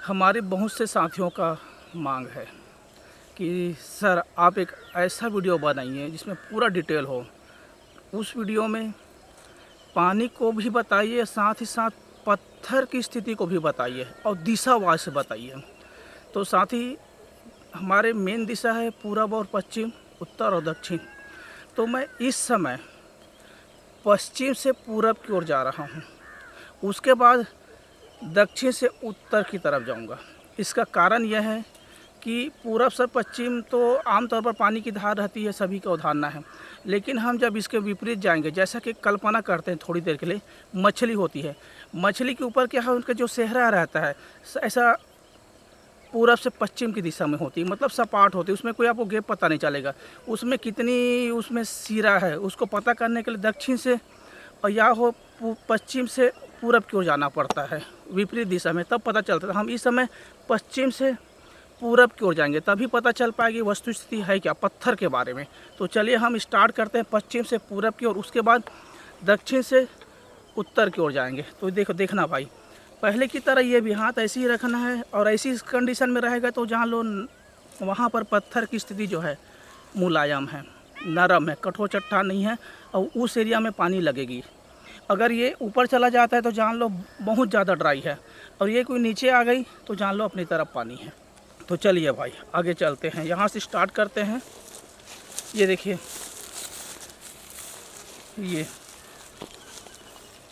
हमारे बहुत से साथियों का मांग है कि सर आप एक ऐसा वीडियो बनाइए जिसमें पूरा डिटेल हो। उस वीडियो में पानी को भी बताइए, साथ ही साथ पत्थर की स्थिति को भी बताइए और दिशावार से बताइए। तो साथ ही हमारे मेन दिशा है पूरब और पश्चिम, उत्तर और दक्षिण। तो मैं इस समय पश्चिम से पूरब की ओर जा रहा हूँ, उसके बाद दक्षिण से उत्तर की तरफ जाऊंगा। इसका कारण यह है कि पूरब से पश्चिम तो आमतौर पर पानी की धार रहती है, सभी का उदाहरण है। लेकिन हम जब इसके विपरीत जाएंगे, जैसा कि कल्पना करते हैं थोड़ी देर के लिए, मछली होती है, मछली के ऊपर क्या है, उनका जो सेहरा रहता है ऐसा पूरब से पश्चिम की दिशा में होती है, मतलब सपाट होती है, उसमें कोई आपको गैप पता नहीं चलेगा। उसमें कितनी उसमें सिरा है उसको पता करने के लिए दक्षिण से और या हो पश्चिम से पूरब की ओर जाना पड़ता है, विपरीत दिशा में, तब पता चलता है। हम इस समय पश्चिम से पूरब की ओर जाएंगे, तभी पता चल पाएगी वस्तु स्थिति है क्या पत्थर के बारे में। तो चलिए हम स्टार्ट करते हैं पश्चिम से पूरब की ओर, उसके बाद दक्षिण से उत्तर की ओर जाएंगे। तो देखना भाई, पहले की तरह ये भी हाथ ऐसे ही रखना है और ऐसी कंडीशन में रहेगा तो जहाँ लो वहाँ पर पत्थर की स्थिति जो है मुलायम है, नरम है, कठोर चट्टान नहीं है और उस एरिया में पानी लगेगी। अगर ये ऊपर चला जाता है तो जान लो बहुत ज़्यादा ड्राई है, और ये कोई नीचे आ गई तो जान लो अपनी तरफ पानी है। तो चलिए भाई आगे चलते हैं, यहाँ से स्टार्ट करते हैं। ये देखिए, ये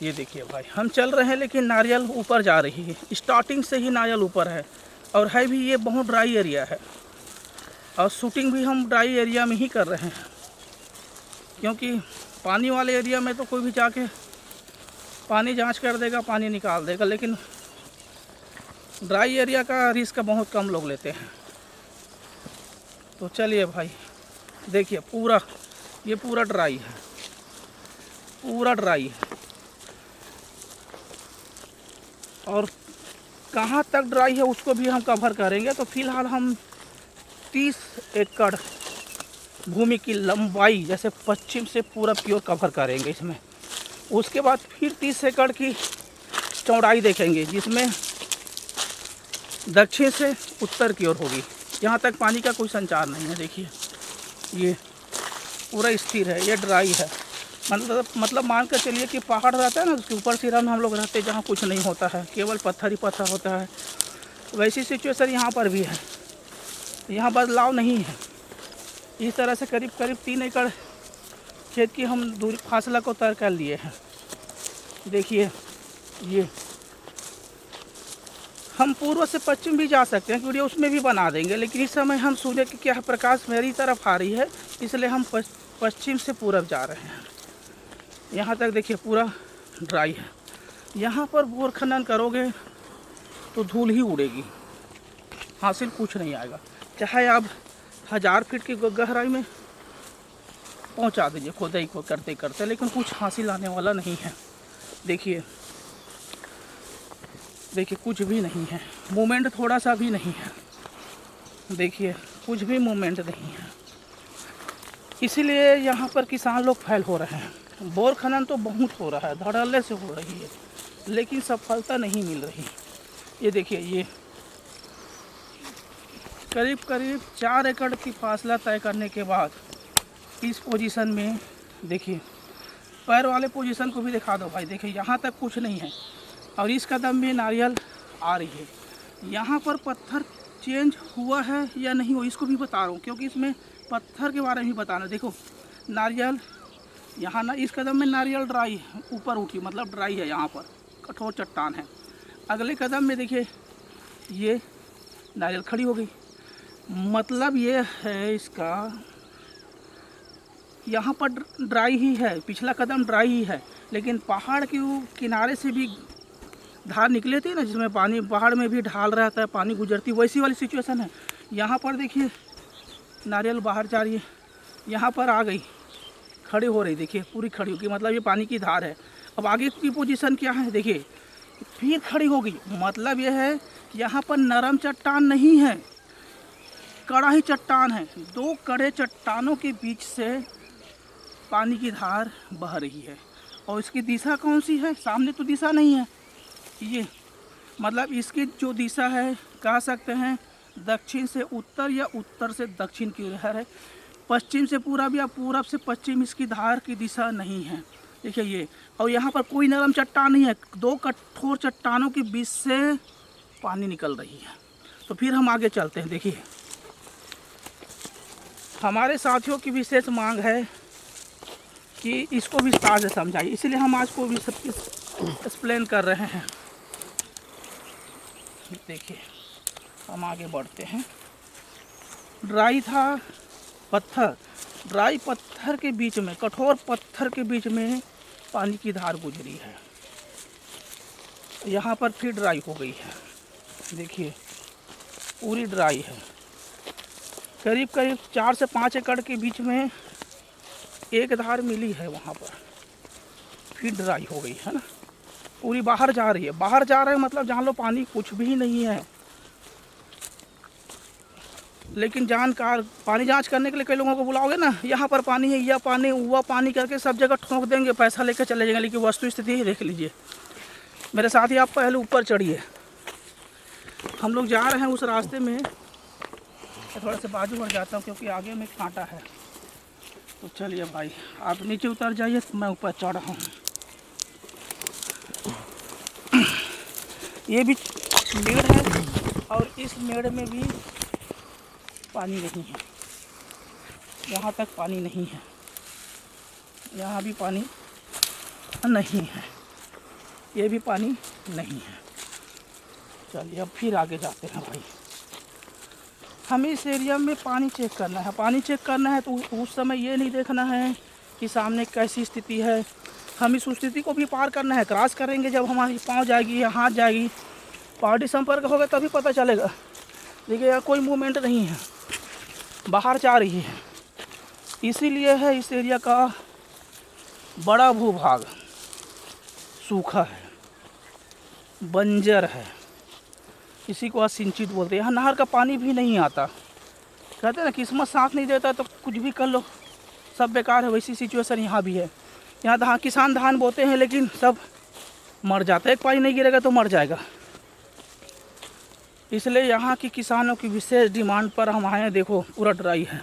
देखिए भाई, हम चल रहे हैं लेकिन नारियल ऊपर जा रही है, स्टार्टिंग से ही नारियल ऊपर है। और है भी ये बहुत ड्राई एरिया है, और शूटिंग भी हम ड्राई एरिया में ही कर रहे हैं, क्योंकि पानी वाले एरिया में तो कोई भी जाके पानी जांच कर देगा, पानी निकाल देगा, लेकिन ड्राई एरिया का रिस्क बहुत कम लोग लेते हैं। तो चलिए भाई देखिए, ये पूरा ड्राई है, पूरा ड्राई है। और कहाँ तक ड्राई है उसको भी हम कवर करेंगे। तो फिलहाल हम 30 एकड़ भूमि की लंबाई जैसे पश्चिम से पूरब की ओर कवर करेंगे इसमें। उसके बाद फिर 30 एकड़ की चौड़ाई देखेंगे, जिसमें दक्षिण से उत्तर की ओर होगी। यहाँ तक पानी का कोई संचार नहीं है। देखिए ये पूरा स्थिर है, ये ड्राई है। मतलब मान कर चलिए कि पहाड़ रहता है ना, उसके ऊपर सिरा में हम लोग रहते हैं, जहाँ कुछ नहीं होता है, केवल पत्थर ही पत्थर होता है। वैसी सिचुएशन यहाँ पर भी है, यहाँ बदलाव नहीं है। इस तरह से करीब 3 एकड़ खेत की हम दूरी फासला को तय कर लिए हैं। देखिए ये हम पूर्व से पश्चिम भी जा सकते हैं, वीडियो उसमें भी बना देंगे, लेकिन इस समय हम सूर्य की क्या प्रकाश मेरी तरफ आ रही है, इसलिए हम पश्चिम से पूरब जा रहे हैं। यहाँ तक देखिए पूरा ड्राई है। यहाँ पर बोर खनन करोगे तो धूल ही उड़ेगी, हासिल कुछ नहीं आएगा। चाहे आप 1000 फीट की गहराई में पहुँचा दीजिए खोदाई को करते करते, लेकिन कुछ हासिल आने वाला नहीं है। देखिए कुछ भी नहीं है, मूवमेंट थोड़ा सा भी नहीं है। देखिए कुछ भी मूवमेंट नहीं है, इसीलिए यहाँ पर किसान लोग फेल हो रहे हैं। बोर खनन तो बहुत हो रहा है, धड़ल्ले से हो रही है, लेकिन सफलता नहीं मिल रही। ये देखिए, ये करीब 4 एकड़ की फासला तय करने के बाद इस पोजीशन में देखिए, पैर वाले पोजीशन को भी दिखा दो भाई। देखिए यहाँ तक कुछ नहीं है, और इस कदम में नारियल आ रही है। यहाँ पर पत्थर चेंज हुआ है या नहीं हुआ इसको भी बता रहा हूँ, क्योंकि इसमें पत्थर के बारे में भी बताना। देखो नारियल यहाँ ना, इस कदम में नारियल ड्राई ऊपर उठी, मतलब ड्राई है, यहाँ पर कठोर चट्टान है। अगले कदम में देखिए ये नारियल खड़ी हो गई, मतलब ये है इसका यहाँ पर ड्राई ही है, पिछला कदम ड्राई ही है, लेकिन पहाड़ के किनारे से भी धार निकले थे ना, जिसमें पानी पहाड़ में भी ढाल रहता है, पानी गुजरती, वैसी वाली सिचुएशन है। यहाँ पर देखिए नारियल बाहर जा रही है, यहाँ पर आ गई, खड़ी हो रही, देखिए पूरी खड़ी होगी, मतलब ये पानी की धार है। अब आगे की पोजीशन क्या है, देखिए फिर खड़ी होगी, मतलब ये है यहाँ पर नरम चट्टान नहीं है, कड़ा ही चट्टान है। 2 कड़े चट्टानों के बीच से पानी की धार बह रही है, और इसकी दिशा कौन सी है, सामने तो दिशा नहीं है, ये मतलब इसकी जो दिशा है कह सकते हैं दक्षिण से उत्तर या उत्तर से दक्षिण की ओर है। पश्चिम से पूरब या पूरब से पश्चिम इसकी धार की दिशा नहीं है। देखिए ये, और यहाँ पर कोई नरम चट्टान नहीं है, दो कठोर चट्टानों के बीच से पानी निकल रही है। तो फिर हम आगे चलते हैं। देखिए हमारे साथियों की विशेष मांग है कि इसको विस्तार से समझाइए, इसलिए हम आज को भी सब एक्सप्लेन कर रहे हैं। देखिए हम आगे बढ़ते हैं। ड्राई था पत्थर, ड्राई पत्थर के बीच में, कठोर पत्थर के बीच में पानी की धार गुजरी है। यहाँ पर फिर ड्राई हो गई है। देखिए पूरी ड्राई है। करीब करीब 4 से 5 एकड़ के बीच में एक धार मिली है, वहाँ पर फिर ड्राई हो गई है ना। पूरी बाहर जा रही है, बाहर जा रहा है मतलब जान लो पानी कुछ भी नहीं है। लेकिन जानकार पानी जांच करने के लिए कई लोगों को बुलाओगे ना, यहाँ पर पानी है, यह पानी, वह पानी करके सब जगह ठोंक देंगे, पैसा लेकर चले जाएंगे। लेकिन वस्तु स्थिति ही देख लीजिए। मेरे साथ ही आप पहले ऊपर चढ़िए। हम लोग जा रहे हैं उस रास्ते में, थोड़ा सा बाजू बढ़ जाता हूँ क्योंकि आगे में कांटा है। तो चलिए भाई आप नीचे उतर जाइए, मैं ऊपर चढ़ रहा हूँ। ये भी मेड़ है और इस मेड़ में भी पानी नहीं है। यहाँ तक पानी नहीं है, यहाँ भी पानी नहीं है, ये भी पानी नहीं है। चलिए अब फिर आगे जाते हैं भाई। हमें इस एरिया में पानी चेक करना है। पानी चेक करना है तो उस समय ये नहीं देखना है कि सामने कैसी स्थिति है। हम इस स्थिति को भी पार करना है। क्रॉस करेंगे जब हमारी पाँव जाएगी या हाथ जाएगी, पहाड़ी संपर्क होगा तभी पता चलेगा। देखिए यहाँ कोई मूवमेंट नहीं है, बाहर जा रही है। इसीलिए है इस एरिया का बड़ा भूभाग सूखा है, बंजर है, इसी को असिंचित बोलते हैं। यहाँ नहर का पानी भी नहीं आता। कहते हैं ना किस्मत साथ नहीं देता तो कुछ भी कर लो, सब बेकार है। वैसी सिचुएशन यहाँ भी है। यहाँ किसान धान बोते हैं लेकिन सब मर जाता है, एक पानी नहीं गिरेगा तो मर जाएगा। इसलिए यहाँ की किसानों की विशेष डिमांड पर हम आए हैं। देखो पूरा ड्राई है,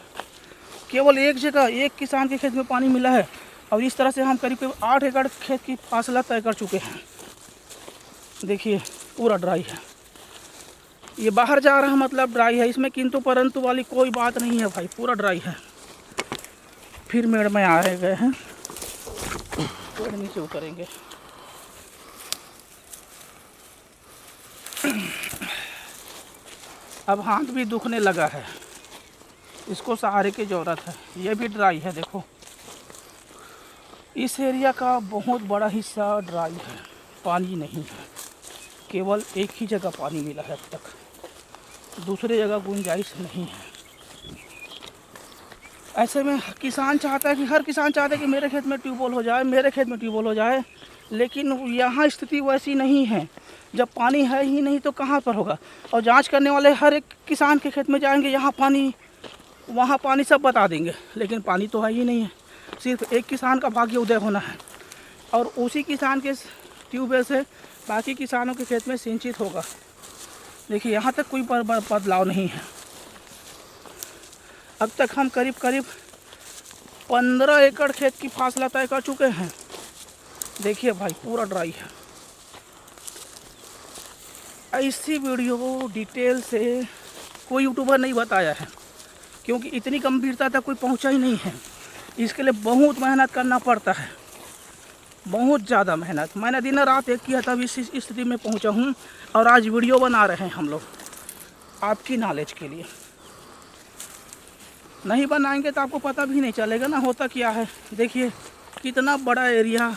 केवल एक जगह एक किसान के खेत में पानी मिला है और इस तरह से हम करीब 8 एकड़ खेत की फासला तय कर चुके हैं। देखिए पूरा ड्राई है। ये बाहर जा रहा है मतलब ड्राई है, इसमें किंतु परंतु वाली कोई बात नहीं है भाई, पूरा ड्राई है। फिर मेड़ में आ गए हैं, थोड़े नीचे उतरेंगे। अब हाथ भी दुखने लगा है, इसको सहारे की ज़रूरत है। ये भी ड्राई है। देखो इस एरिया का बहुत बड़ा हिस्सा ड्राई है, पानी नहीं है। केवल एक ही जगह पानी मिला है अब तक, दूसरी जगह गुंजाइश नहीं है। ऐसे में किसान चाहता है कि हर किसान चाहता है कि मेरे खेत में ट्यूबवेल हो जाए, मेरे खेत में ट्यूबवेल हो जाए। लेकिन यहाँ स्थिति वैसी नहीं है। जब पानी है ही नहीं तो कहाँ पर होगा। और जांच करने वाले हर एक किसान के खेत में जाएंगे, यहाँ पानी वहाँ पानी सब बता देंगे, लेकिन पानी तो है ही नहीं है। सिर्फ एक किसान का भाग्य उदय होना है और उसी किसान के ट्यूबवेल से बाकी किसानों के खेत में सिंचित होगा। देखिए यहाँ तक कोई बदलाव नहीं है। अब तक हम करीब 15 एकड़ खेत की फासला तय कर चुके हैं। देखिए भाई पूरा ड्राई है। ऐसी वीडियो डिटेल से कोई यूट्यूबर नहीं बताया है, क्योंकि इतनी गंभीरता तक कोई पहुंचा ही नहीं है। इसके लिए बहुत मेहनत करना पड़ता है, बहुत ज़्यादा मेहनत। मैंने दिन रात एक किया तब इस स्थिति में पहुंचा हूं और आज वीडियो बना रहे हैं हम लोग आपकी नॉलेज के लिए। नहीं बनाएंगे तो आपको पता भी नहीं चलेगा ना होता क्या है। देखिए कितना बड़ा एरिया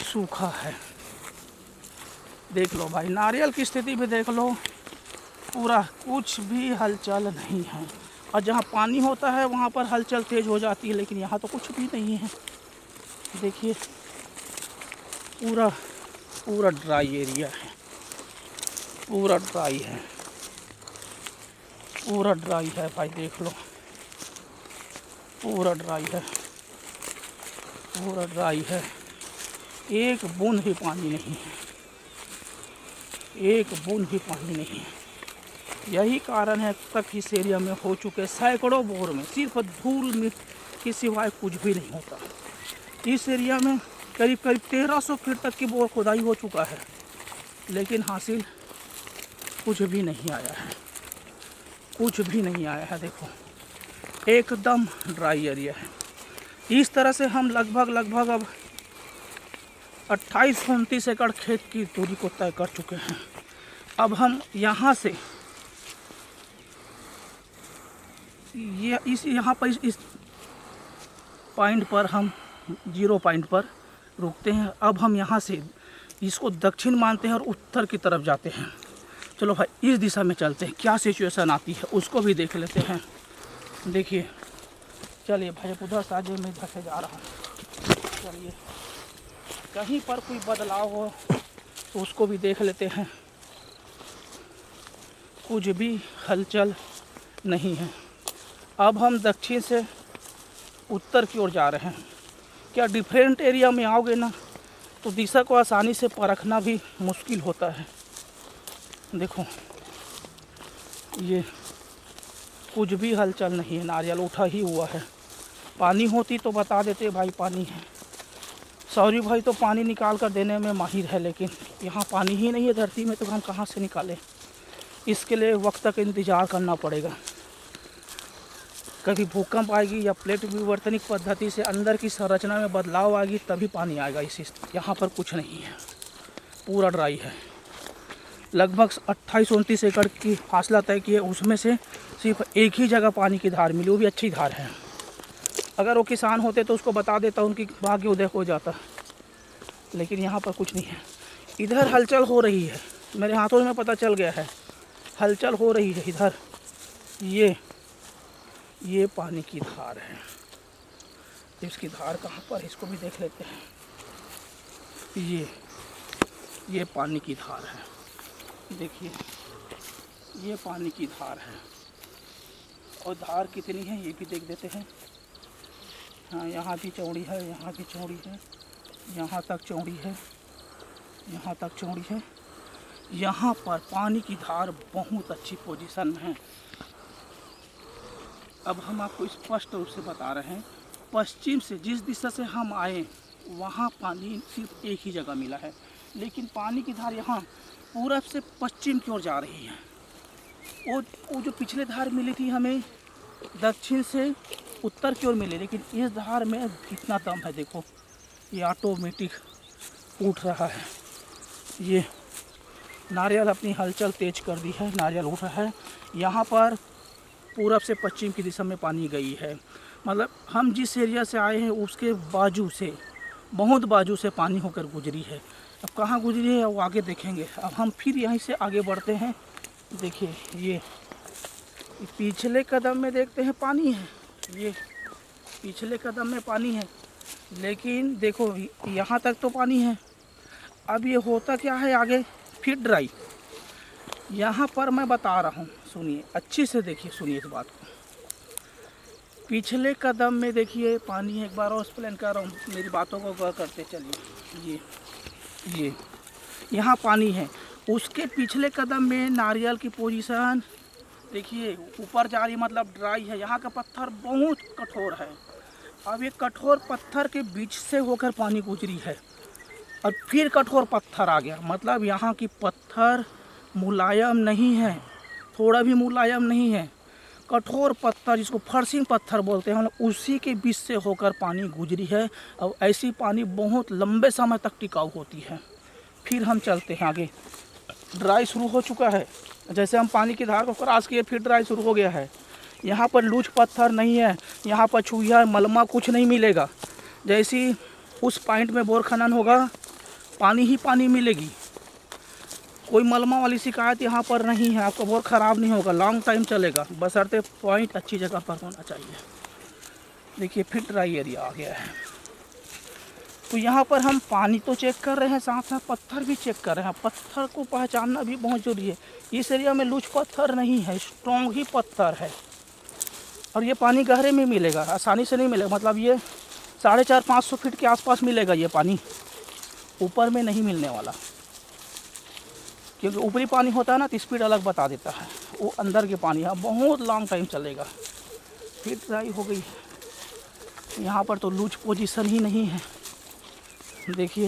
सूखा है। देख लो भाई, नारियल की स्थिति भी देख लो, पूरा कुछ भी हलचल नहीं है। और जहाँ पानी होता है वहाँ पर हलचल तेज़ हो जाती है, लेकिन यहाँ तो कुछ भी नहीं है। देखिए पूरा ड्राई एरिया है, पूरा ड्राई है, पूरा ड्राई है भाई। देख लो पूरा ड्राई है, पूरा ड्राई है। एक बूंद भी पानी नहीं है, एक बूंद भी पानी नहीं है। यही कारण है तक इस एरिया में हो चुके सैकड़ों बोर में सिर्फ धूल में के सिवाय कुछ भी नहीं होता। इस एरिया में करीब 1300 फीट तक की बोर खुदाई हो चुका है, लेकिन हासिल कुछ भी नहीं आया है, कुछ भी नहीं आया है। देखो एकदम ड्राई एरिया है। इस तरह से हम लगभग अब 28-29 एकड़ खेत की दूरी को तय कर चुके हैं। अब हम यहाँ से यहाँ पर इस पॉइंट पर हम 0 पॉइंट पर रुकते हैं। अब हम यहाँ से इसको दक्षिण मानते हैं और उत्तर की तरफ जाते हैं। चलो भाई इस दिशा में चलते हैं, क्या सिचुएशन आती है उसको भी देख लेते हैं। देखिए चलिए भाई उधर से आगे मैं इधर से जा रहा हूँ। चलिए कहीं पर कोई बदलाव हो तो उसको भी देख लेते हैं। कुछ भी हलचल नहीं है। अब हम दक्षिण से उत्तर की ओर जा रहे हैं। क्या डिफरेंट एरिया में आओगे ना तो दिशा को आसानी से परखना भी मुश्किल होता है। देखो ये कुछ भी हलचल नहीं है, नारियल उठा ही हुआ है। पानी होती तो बता देते भाई पानी है। सॉरी भाई तो पानी निकाल कर देने में माहिर है, लेकिन यहाँ पानी ही नहीं है धरती में, तो हम कहाँ से निकालें। इसके लिए वक्त तक इंतज़ार करना पड़ेगा। कभी भूकंप आएगी या प्लेट विवर्तनिक पद्धति से अंदर की संरचना में बदलाव आएगी तभी पानी आएगा। यहाँ पर कुछ नहीं है, पूरा ड्राई है। लगभग 28-29 एकड़ की फासला तय की है, उसमें से सिर्फ एक ही जगह पानी की धार मिली, वो भी अच्छी धार है। अगर वो किसान होते तो उसको बता देता, उनकी भाग्य उदय हो जाता, लेकिन यहाँ पर कुछ नहीं है। इधर हलचल हो रही है, मेरे हाथों में पता चल गया है हलचल हो रही है इधर। ये पानी की धार है। इसकी धार कहाँ पर, इसको भी देख लेते हैं। ये पानी की धार है। देखिए ये पानी की धार है, और धार कितनी है ये भी देख देते हैं। हाँ यहाँ भी चौड़ी है, यहाँ भी चौड़ी है, यहाँ तक चौड़ी है, यहाँ तक चौड़ी है। यहाँ पर पानी की धार बहुत अच्छी पोजीशन में है। अब हम आपको स्पष्ट रूप से बता रहे हैं, पश्चिम से जिस दिशा से हम आए वहाँ पानी सिर्फ एक ही जगह मिला है, लेकिन पानी की धार यहाँ पूरब से पश्चिम की ओर जा रही है। वो जो पिछले धार मिली थी हमें दक्षिण से उत्तर की ओर मिली, लेकिन इस धार में कितना दम है। देखो ये ऑटोमेटिक उठ रहा है। ये नारियल अपनी हलचल तेज कर दी है, नारियल उठ रहा है। यहाँ पर पूरब से पश्चिम की दिशा में पानी गई है, मतलब हम जिस एरिया से आए हैं उसके बाजू से, बहुत बाजू से पानी होकर गुजरी है। अब कहाँ गुजरी है वो आगे देखेंगे। अब हम फिर यहीं से आगे बढ़ते हैं। देखिए ये पिछले कदम में देखते हैं पानी है, ये पिछले कदम में पानी है, लेकिन देखो यहाँ तक तो पानी है। अब ये होता क्या है आगे, फिर ड्राई। यहाँ पर मैं बता रहा हूँ, सुनिए अच्छे से, देखिए सुनिए इस बात को। पिछले कदम में देखिए पानी है, एक बार और एक्सप्लेन कर रहा हूँ, मेरी बातों को गौर करते चलिए। ये यहाँ पानी है, उसके पिछले कदम में नारियल की पोजीशन देखिए ऊपर जा रही, मतलब ड्राई है। यहाँ का पत्थर बहुत कठोर है। अब ये कठोर पत्थर के बीच से होकर पानी गुजरी है, और फिर कठोर पत्थर आ गया, मतलब यहाँ की पत्थर मुलायम नहीं है, थोड़ा भी मुलायम नहीं है। कठोर पत्थर जिसको फर्शिंग पत्थर बोलते हैं, उसी के बीच से होकर पानी गुजरी है। और ऐसी पानी बहुत लंबे समय तक टिकाऊ होती है। फिर हम चलते हैं आगे। ड्राई शुरू हो चुका है, जैसे हम पानी की धार को क्रॉस किए फिर ड्राई शुरू हो गया है। यहाँ पर लूज पत्थर नहीं है, यहाँ पर छुइया मलमा कुछ नहीं मिलेगा। जैसी उस पॉइंट में बोर खनन होगा पानी ही पानी मिलेगी, कोई मलमा वाली शिकायत यहाँ पर नहीं है। आपका बोर ख़राब नहीं होगा, लॉन्ग टाइम चलेगा, बशर्ते पॉइंट अच्छी जगह पर होना चाहिए। देखिए फिर ड्राई एरिया आ गया है। तो यहाँ पर हम पानी तो चेक कर रहे हैं, साथ साथ पत्थर भी चेक कर रहे हैं। पत्थर को पहचानना भी बहुत जरूरी है। इस एरिया में लूज पत्थर नहीं है, स्ट्रॉन्ग ही पत्थर है। और ये पानी गहरे में मिलेगा, आसानी से नहीं मिलेगा, मतलब ये 450-500 फीट के आसपास मिलेगा ये पानी, ऊपर में नहीं मिलने वाला। क्योंकि ऊपरी पानी होता है ना तो स्पीड अलग बता देता है, वो अंदर के पानी है बहुत लॉन्ग टाइम चलेगा। फिर ड्राई हो गई। यहाँ पर तो लूज पोजीशन ही नहीं है। देखिए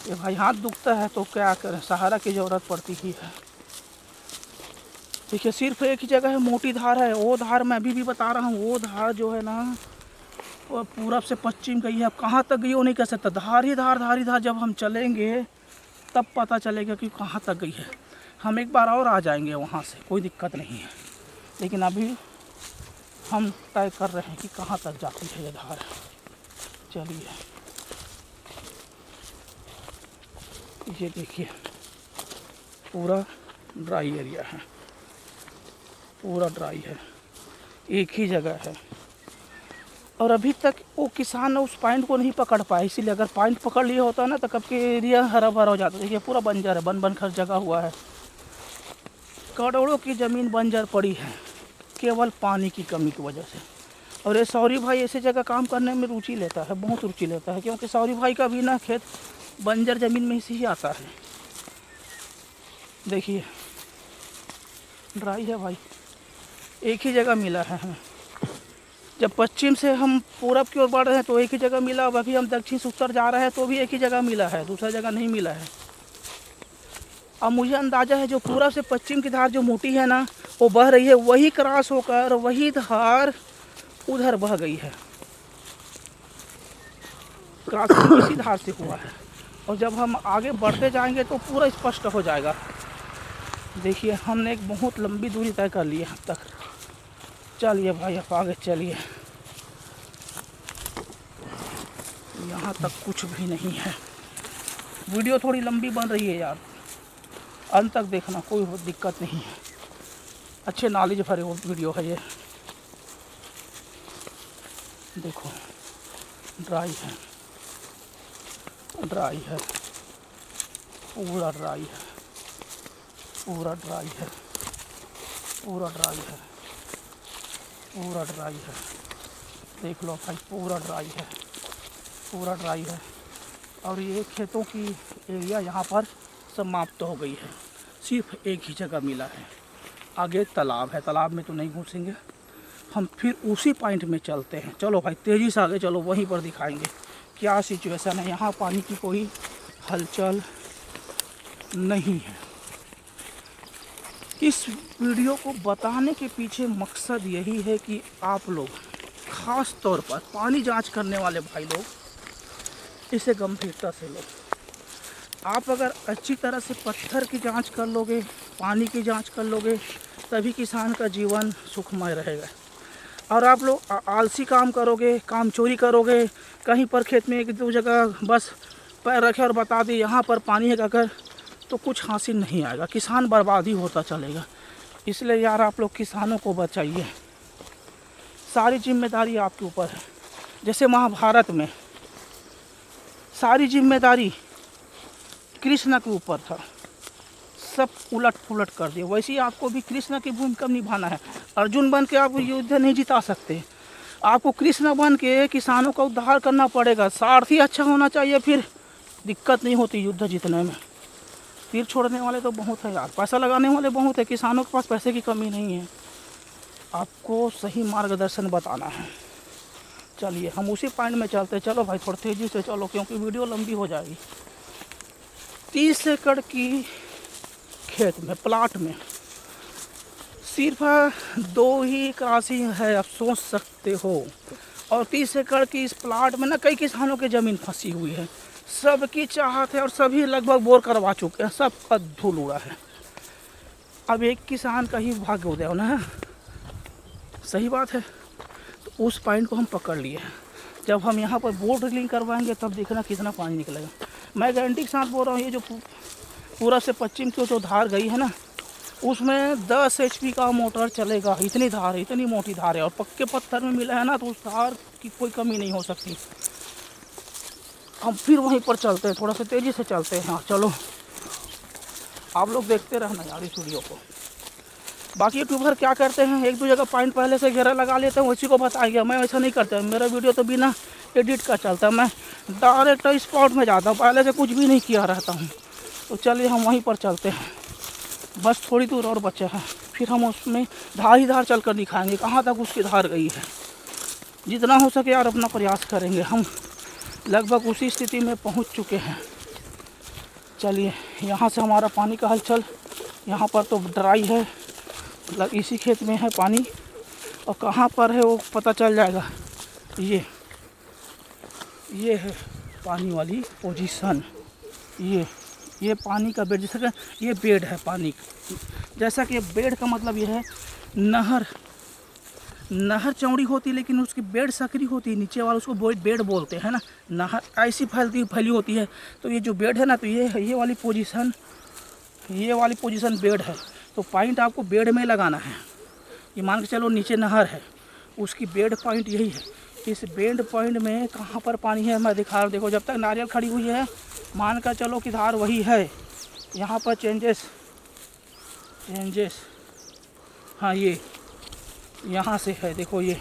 ये भाई हाथ दुखता है तो क्या करें, सहारा की ज़रूरत पड़ती ही है। देखिए सिर्फ एक ही जगह है मोटी धार है, वो धार मैं अभी भी बता रहा हूँ, वो धार जो है ना वो पूरब से पश्चिम गई है। अब कहाँ तक गई वो नहीं कह सकता, धार ही धार जब हम चलेंगे तब पता चलेगा कि कहाँ तक गई है। हम एक बार और आ जाएंगे वहाँ से, कोई दिक्कत नहीं है, लेकिन अभी हम तय कर रहे हैं कि कहाँ तक जाती है ये धार। चलिए ये देखिए पूरा ड्राई एरिया है, पूरा ड्राई है, एक ही जगह है। और अभी तक वो किसान उस पॉइंट को नहीं पकड़ पाए, इसीलिए अगर पॉइंट पकड़ लिया होता है ना तो कब के एरिया हरा भरा हो जाता। देखिए पूरा बंजर है, बन खर जगह हुआ है, करोड़ों की ज़मीन बंजर पड़ी है केवल पानी की कमी की वजह से। और ये सौरी भाई ऐसी जगह काम करने में रुचि लेता है, बहुत रुचि लेता है, क्योंकि सौरी भाई का भी ना खेत बंजर ज़मीन में से ही आता है। देखिए ड्राई है भाई, एक ही जगह मिला है हमें। जब पश्चिम से हम पूरब की ओर बढ़ रहे हैं तो एक ही जगह मिला, बाकी हम दक्षिण से उत्तर जा रहे हैं तो भी एक ही जगह मिला है, दूसरा जगह नहीं मिला है। अब मुझे अंदाज़ा है जो पूरब से पश्चिम की धार जो मोटी है ना वो बह रही है, वही क्रॉस होकर वही धार उधर बह गई है, क्रॉस इसी धार से हुआ है। और जब हम आगे बढ़ते जाएंगे तो पूरा स्पष्ट हो जाएगा। देखिए हमने एक बहुत लंबी दूरी तय कर ली है अब तक। चलिए भाई अब आगे चलिए, यहाँ तक कुछ भी नहीं है। वीडियो थोड़ी लंबी बन रही है यार, अंत तक देखना, कोई दिक्कत नहीं है, अच्छे नॉलेज भरे वो वीडियो है ये। देखो ड्राई है, ड्राई है, पूरा ड्राई है, पूरा ड्राई है, पूरा ड्राई है, पूरा ड्राई है। देख लो भाई पूरा ड्राई है, पूरा ड्राई है। और ये खेतों की एरिया यहाँ पर समाप्त हो गई है, सिर्फ एक ही जगह मिला है। आगे तालाब है, तालाब में तो नहीं घुसेंगे हम, फिर उसी पॉइंट में चलते हैं। चलो भाई तेज़ी से आगे चलो, वहीं पर दिखाएंगे क्या सिचुएशन है। यहाँ पानी की कोई हलचल नहीं है। इस वीडियो को बताने के पीछे मकसद यही है कि आप लोग ख़ास तौर पर पानी जांच करने वाले भाई लोग इसे गंभीरता से लो। आप अगर अच्छी तरह से पत्थर की जांच कर लोगे, पानी की जांच कर लोगे, तभी किसान का जीवन सुखमय रहेगा। और आप लोग आलसी काम करोगे, काम चोरी करोगे, कहीं पर खेत में एक दो जगह बस पैर रखे और बता दी यहाँ पर पानी है अगर, तो कुछ हासिल नहीं आएगा, किसान बर्बादी होता चलेगा। इसलिए यार आप लोग किसानों को बचाइए, सारी जिम्मेदारी आपके ऊपर है। जैसे महाभारत में सारी जिम्मेदारी कृष्ण के ऊपर था, सब उलट पुलट कर दिया, वैसे ही आपको भी कृष्ण की भूमिका निभाना है। अर्जुन बन के आप युद्ध नहीं जिता सकते, आपको कृष्ण बन के किसानों का उद्धार करना पड़ेगा। सारथी अच्छा होना चाहिए, फिर दिक्कत नहीं होती युद्ध जीतने में। तीर छोड़ने वाले तो बहुत है यार, पैसा लगाने वाले बहुत है, किसानों के पास पैसे की कमी नहीं है। आपको सही मार्गदर्शन बताना है। चलिए हम उसी पॉइंट में चलते हैं। चलो भाई थोड़ी तेज़ी से चलो, क्योंकि वीडियो लंबी हो जाएगी। 30 एकड़ की खेत में, प्लाट में सिर्फ 2 ही क्रॉसिंग है, आप सोच सकते हो। और 30 एकड़ की इस प्लाट में ना कई किसानों की ज़मीन फंसी हुई है, सबकी चाहत है और सभी लगभग बोर करवा चुके हैं, सबका धूल उड़ा है। अब एक किसान का ही भाग्य उदय होना है, सही बात है। तो उस पॉइंट को हम पकड़ लिए हैं। जब हम यहाँ पर बोर ड्रिलिंग करवाएंगे तब देखना कितना पानी निकलेगा। मैं गारंटी के साथ बोल रहा हूँ, ये जो पूरब से पश्चिम की जो धार गई है ना, उसमें 10 HP का मोटर चलेगा। इतनी धार है, इतनी मोटी धार है, और पक्के पत्थर में मिला है ना, तो उस धार की कोई कमी नहीं हो सकती। हम फिर वहीं पर चलते हैं, थोड़ा सा तेज़ी से चलते हैं। हाँ चलो आप लोग देखते रहना यार इस वीडियो को। बाकी यूट्यूबर क्या करते हैं, एक दो जगह पॉइंट पहले से घेरा लगा लेते हैं, उसी को बताएगा। मैं ऐसा नहीं करता, मेरा वीडियो तो बिना एडिट का चलता है, मैं डायरेक्ट स्पॉट में जाता हूँ, पहले से कुछ भी नहीं किया रहता हूँ। तो चलिए हम वहीं पर चलते हैं, बस थोड़ी दूर और बचा है, फिर हम उसमें धार ही धार चल कर दिखाएंगे कहाँ तक उसकी धार गई है। जितना हो सके यार अपना प्रयास करेंगे। हम लगभग उसी स्थिति में पहुंच चुके हैं। चलिए यहाँ से हमारा पानी का हलचल, यहाँ पर तो ड्राई है, मतलब इसी खेत में है पानी, और कहाँ पर है वो पता चल जाएगा। ये है पानी वाली पोजीशन, ये पानी का बेड, जैसा कि ये बेड है पानी, जैसा कि बेड का मतलब ये है नहर चौड़ी होती है लेकिन उसकी बेड सकरी होती है, नीचे वाला उसको बेड बोलते हैं ना। नहर ऐसी फैली होती है, तो ये जो बेड है ना, तो ये वाली पोजीशन बेड है। तो पॉइंट आपको बेड में लगाना है। ये मान के चलो नीचे नहर है, उसकी बेड पॉइंट यही है। इस बेड पॉइंट में कहाँ पर पानी है मैं दिखा रहा हूँ। देखो जब तक नारियल खड़ी हुई है मान कर चलो कि धार वही है। यहाँ पर चेंजेस, हाँ ये यहाँ से है, देखो ये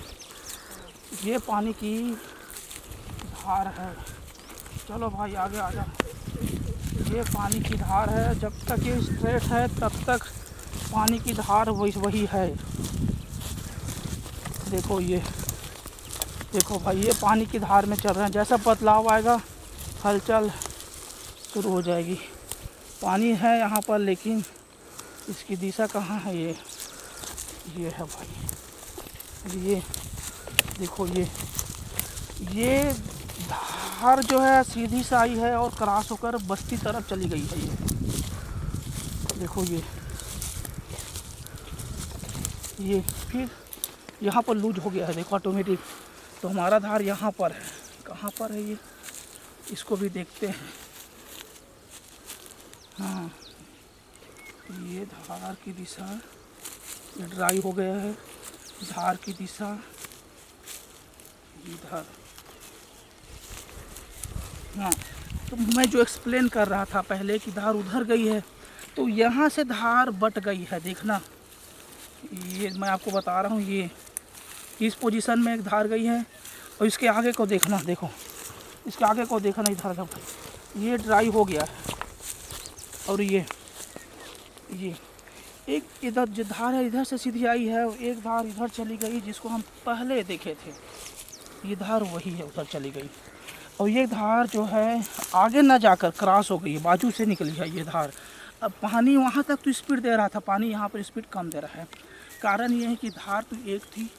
पानी की धार है। चलो भाई आगे आ जाओ। ये पानी की धार है, जब तक ये स्ट्रेट है तब तक पानी की धार वही है। देखो भाई ये पानी की धार में चल रहे हैं। जैसा बदलाव आएगा हलचल शुरू हो जाएगी। पानी है यहाँ पर लेकिन इसकी दिशा कहाँ है। ये है भाई, ये देखो ये धार जो है सीधी से आई है और क्रॉस होकर बस्ती तरफ चली गई है। ये देखो ये फिर यहाँ पर लूज हो गया है, देखो ऑटोमेटिक। तो हमारा धार यहाँ पर है, कहाँ पर है ये, इसको भी देखते हैं। हाँ ये धार की दिशा ड्राई हो गया है, धार की दिशा इधर। हाँ तो मैं जो एक्सप्लेन कर रहा था पहले कि धार उधर गई है, तो यहाँ से धार बट गई है। देखना ये मैं आपको बता रहा हूँ, ये इस पोजीशन में एक धार गई है, और इसके आगे को देखना, देखो इसके आगे को देखना, इधर जब ये ड्राई हो गया है, और ये एक इधर जो धार है इधर से सीधी आई है, एक धार इधर चली गई जिसको हम पहले देखे थे। ये धार वही है, उधर चली गई। और ये धार जो है आगे ना जाकर क्रॉस हो गई है, बाजू से निकली है ये धार। अब पानी वहाँ तक तो स्पीड दे रहा था, पानी यहाँ पर स्पीड कम दे रहा है। कारण ये है कि धार तो एक थी,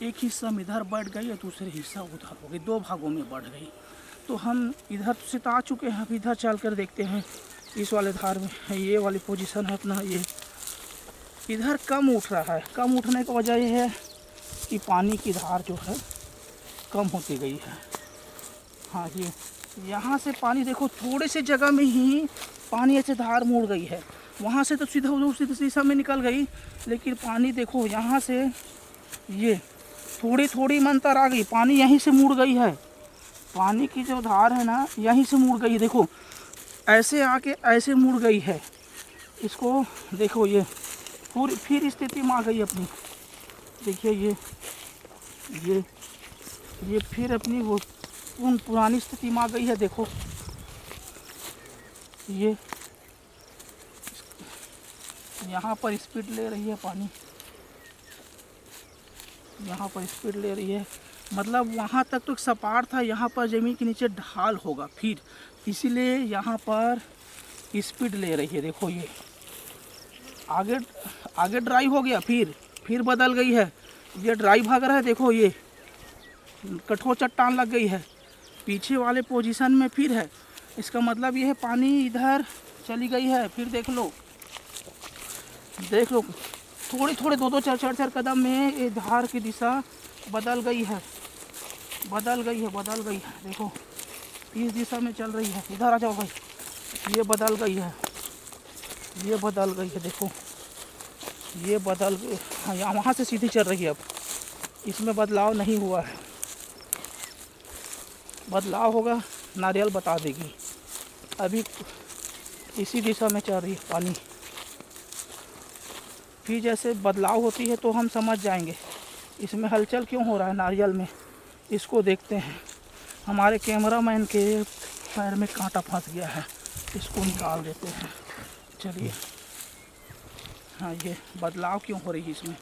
एक हिस्सा में इधर बढ़ गई और दूसरे हिस्सा उधर हो गई, दो भागों में बढ़ गई। तो हम इधर से तो आ चुके हैं, अब इधर चल कर देखते हैं इस वाले धार में। ये वाली पोजीशन है अपना, ये इधर कम उठ रहा है। कम उठने की वजह यह है कि पानी की धार जो है कम होती गई है। हाँ ये यहाँ से पानी देखो थोड़े से जगह में ही पानी ऐसे धार मुड़ गई है। वहाँ से तो सीधा उसी दिशा में निकल गई, लेकिन पानी देखो यहाँ से ये थोड़ी मंतर आ गई, पानी यहीं से मुड़ गई है। पानी की जो धार है ना यहीं से मुड़ गई है, देखो ऐसे आके ऐसे मुड़ गई है। इसको देखो ये पूरी फिर स्थिति में आ गई अपनी। देखिए ये फिर अपनी वो पुरानी स्थिति में आ गई है। देखो ये यहाँ पर स्पीड ले रही है पानी, यहाँ पर स्पीड ले रही है, मतलब वहाँ तक तो एक सपाट था, यहाँ पर ज़मीन के नीचे ढाल होगा फिर, इसीलिए यहाँ पर स्पीड ले रही है। देखो ये आगे ड्राई हो गया, फिर बदल गई है, ये ड्राई भाग रहा है। देखो ये कठोर चट्टान लग गई है, पीछे वाले पोजीशन में फिर है। इसका मतलब ये है पानी इधर चली गई है। फिर देख लो थोड़े दो चार कदम में ये धार की दिशा बदल गई है। देखो इस दिशा में चल रही है, इधर आ जाओ भाई। ये बदल गई है, देखो ये बदल गई। हाँ यहाँ वहाँ से सीधी चल रही है, अब इसमें बदलाव नहीं हुआ है। बदलाव होगा नारियल बता देगी। अभी इसी दिशा में चल रही है पानी, फिर जैसे बदलाव होती है तो हम समझ जाएंगे इसमें हलचल क्यों हो रहा है नारियल में। इसको देखते हैं। हमारे कैमरामैन के पैर में कांटा फंस गया है, इसको निकाल देते हैं। चलिए, हाँ, ये बदलाव क्यों हो रही है इसमें,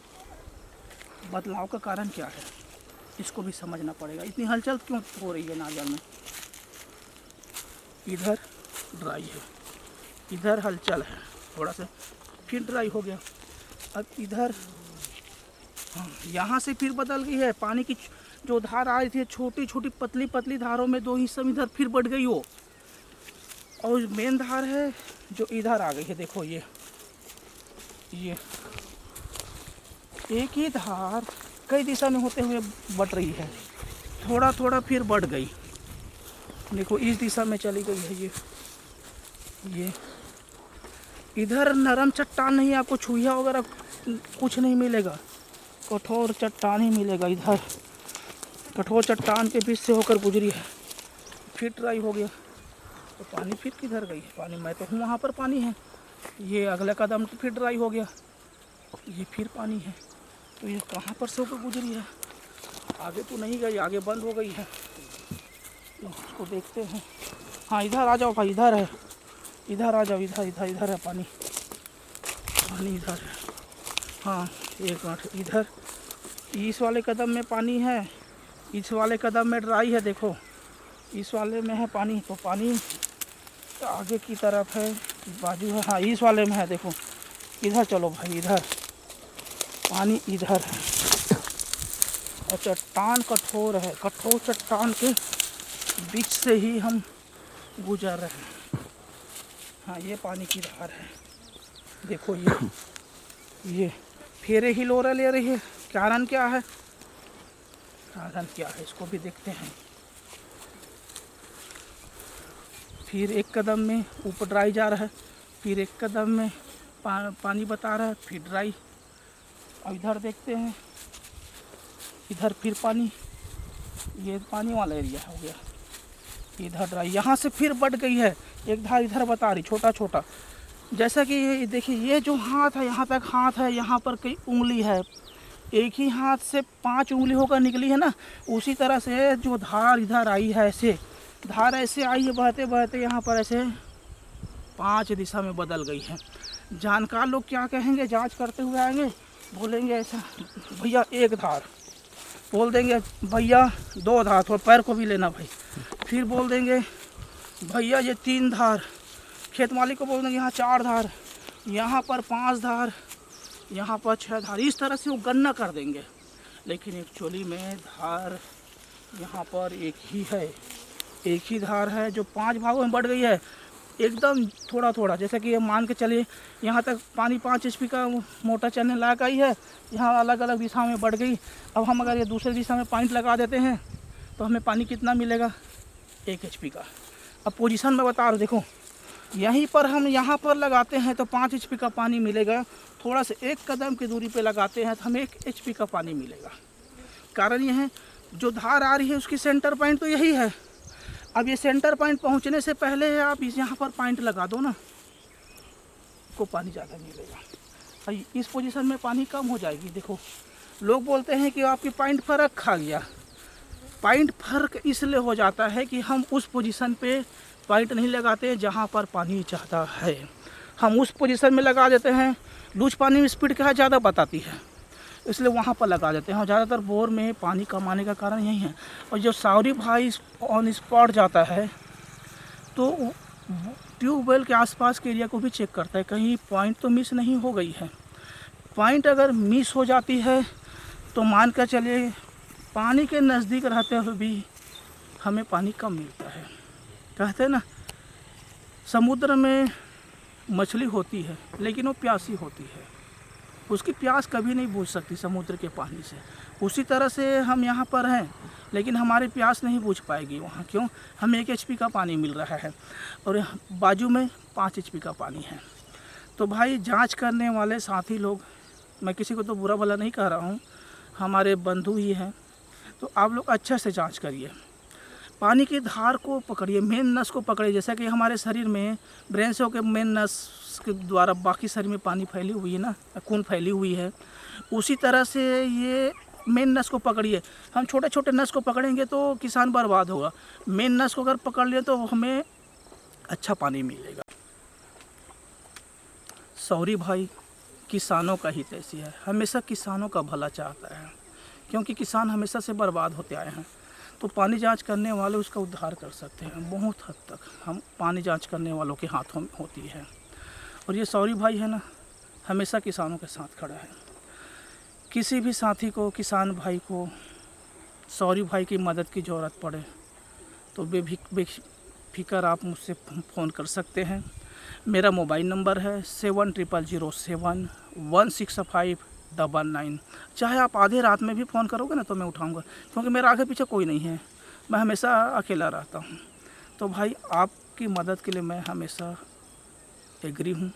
बदलाव का कारण क्या है इसको भी समझना पड़ेगा। इतनी हलचल क्यों हो रही है नाजल में। इधर ड्राई है, इधर हलचल है, थोड़ा सा फिर ड्राई हो गया। अब इधर हाँ, यहाँ से फिर बदल गई है। पानी की जो धार आ रही थी छोटी छोटी पतली पतली धारों में 2 हिस्सों में इधर फिर बढ़ गई वो, और मेन धार है जो इधर आ गई है। देखो ये एक ही धार कई दिशा में होते हुए बढ़ रही है, थोड़ा थोड़ा फिर बढ़ गई। देखो इस दिशा में चली गई है ये इधर नरम चट्टान नहीं, आपको छुइया वगैरह कुछ नहीं मिलेगा, कठोर चट्टान ही मिलेगा। इधर कठोर चट्टान के बीच से होकर गुजरी है, फिर ड्राई हो गया। तो पानी फिर किधर गई है, पानी मैं तो हूँ वहाँ पर पानी है। ये अगला कदम तो फिर ड्राई हो गया, ये फिर पानी है। तो ये कहाँ पर से होकर गुजरी है, आगे तो नहीं गई, आगे बंद हो गई है। इसको देखते हैं। हाँ, इधर आ जाओ भाई, इधर है, इधर आ जाओ, इधर है पानी इधर है। हाँ, एक मिनट, इधर इस वाले कदम में पानी है, इस वाले कदम में ड्राई है। देखो इस वाले में है पानी, तो पानी आगे की तरफ है, बाजू है। हाँ, इस वाले में है, देखो इधर चलो भाई, इधर पानी इधर है। और चट्टान कठोर है, कठोर चट्टान के बीच से ही हम गुजर रहे हैं। हाँ, ये पानी की धार है। देखो ये फेरे ही लोरा ले रही है, कारण क्या है, कारण क्या है इसको भी देखते हैं। फिर एक कदम में ऊपर ड्राई जा रहा है, फिर एक कदम में पानी बता रहा है, फिर ड्राई। अब इधर देखते हैं, इधर फिर पानी, ये पानी वाला एरिया हो गया, इधर ड्राई। यहाँ से फिर बढ़ गई है, एक धार इधर बता रही, छोटा छोटा। जैसा कि ये देखिए, ये जो हाथ है, यहाँ तक हाथ है, यहाँ पर कई उंगली है, एक ही हाथ से 5 उंगली होकर निकली है ना। उसी तरह से जो धार इधर आई है, ऐसे धार ऐसे आई है, बहते बहते यहाँ पर ऐसे 5 दिशा में बदल गई है। जानकार लोग क्या कहेंगे, जांच करते हुए आएंगे, बोलेंगे ऐसा भैया एक धार, बोल देंगे भैया 2 धार, थोड़ा पैर को भी लेना भाई, फिर बोल देंगे भैया ये 3 धार, खेत मालिक को बोल देंगे यहाँ 4 धार, यहाँ पर 5 धार, यहाँ पर 6 धार। इस तरह से वो गणना कर देंगे, लेकिन एक्चुअली में धार यहाँ पर एक ही है, एक ही धार है जो 5 भागों में बढ़ गई है, एकदम थोड़ा थोड़ा। जैसे कि ये मान के चलिए, यहाँ तक पानी 5 HP का मोटर चलने लायक आई है, यहाँ अलग अलग दिशा में बढ़ गई। अब हम अगर ये दूसरे दिशा में पॉइंट लगा देते हैं तो हमें पानी कितना मिलेगा, 1 HP का। अब पोजीशन में बता रहा हूँ, देखो यहीं पर हम यहाँ पर लगाते हैं तो 5 HP का पानी मिलेगा, थोड़ा सा 1 कदम की दूरी पे लगाते हैं तो हमें 1 HP का पानी मिलेगा। कारण ये है, जो धार आ रही है उसकी सेंटर पॉइंट तो यही है। अब ये सेंटर पॉइंट पहुँचने से पहले आप यहाँ पर पॉइंट लगा दो ना, को पानी ज़्यादा मिलेगा। इस पोजीशन में पानी कम हो जाएगी। देखो लोग बोलते हैं कि आपकी पॉइंट फर्क खा गया, पॉइंट फर्क इसलिए हो जाता है कि हम उस पोजीशन पे पॉइंट नहीं लगाते जहाँ पर पानी ज़्यादा है, हम उस पोजीशन में लगा देते हैं। लूज पानी में स्पीड क्या ज़्यादा बताती है, इसलिए वहाँ पर लगा देते हैं। और ज़्यादातर बोर में पानी कम आने का कारण यही है। और जो सावरी भाई ऑन स्पॉट जाता है तो ट्यूबवेल के आसपास के एरिया को भी चेक करता है, कहीं पॉइंट तो मिस नहीं हो गई है। पॉइंट अगर मिस हो जाती है तो मान कर चलिए पानी के नज़दीक रहते हुए भी हमें पानी कम मिलता है। कहते हैं ना, समुद्र में मछली होती है लेकिन वो प्यासी होती है, उसकी प्यास कभी नहीं बुझ सकती समुद्र के पानी से। उसी तरह से हम यहाँ पर हैं लेकिन हमारी प्यास नहीं बुझ पाएगी वहाँ। क्यों, हमें 1 HP का पानी मिल रहा है और बाजू में 5 HP का पानी है। तो भाई जांच करने वाले साथी लोग, मैं किसी को तो बुरा भला नहीं कह रहा हूँ, हमारे बंधु ही हैं, तो आप लोग अच्छे से जांच करिए, पानी की धार को पकड़िए, मेन नस को पकड़िए। जैसा कि हमारे शरीर में ब्रेन से होकर मेन नस के द्वारा बाकी शरीर में पानी फैली हुई है ना, खून फैली हुई है, उसी तरह से ये मेन नस को पकड़िए। हम छोटे छोटे नस को पकड़ेंगे तो किसान बर्बाद होगा, मेन नस को अगर पकड़ लिए तो हमें अच्छा पानी मिलेगा। सॉरी भाई, किसानों का हित ऐसी है, हमेशा किसानों का भला चाहता है, क्योंकि किसान हमेशा से बर्बाद होते आए हैं। तो पानी जांच करने वाले उसका उद्धार कर सकते हैं। बहुत हद तक हम पानी जांच करने वालों के हाथों में होती है। और ये सॉरी भाई है ना, हमेशा किसानों के साथ खड़ा है। किसी भी साथी को, किसान भाई को सॉरी भाई की मदद की ज़रूरत पड़े तो बेफिक्र आप मुझसे फ़ोन कर सकते हैं। मेरा मोबाइल नंबर है 7007165999। चाहे आप आधे रात में भी फ़ोन करोगे ना तो मैं उठाऊंगा, क्योंकि मेरा आगे पीछे कोई नहीं है, मैं हमेशा अकेला रहता हूँ। तो भाई आपकी मदद के लिए मैं हमेशा एग्री हूँ।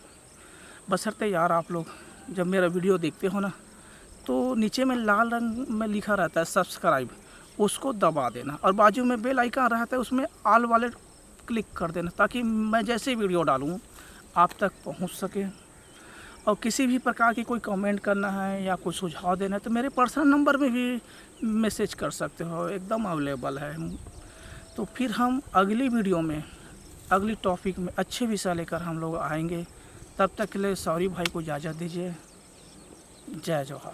बशर्ते यार आप लोग जब मेरा वीडियो देखते हो ना तो नीचे में लाल रंग में लिखा रहता है सब्सक्राइब, उसको दबा देना और बाजू में बेल आइकन रहता है, उसमें ऑल वाले क्लिक कर देना, ताकि मैं जैसे वीडियो डालूँ आप तक पहुंच सके। और किसी भी प्रकार की कोई कमेंट करना है या कोई सुझाव देना है तो मेरे पर्सनल नंबर में भी मैसेज कर सकते हो, एकदम अवेलेबल है। तो फिर हम अगली वीडियो में अगली टॉपिक में अच्छे विषय लेकर हम लोग आएंगे। तब तक के लिए सॉरी भाई को इजाज़त दीजिए। जय जोहार।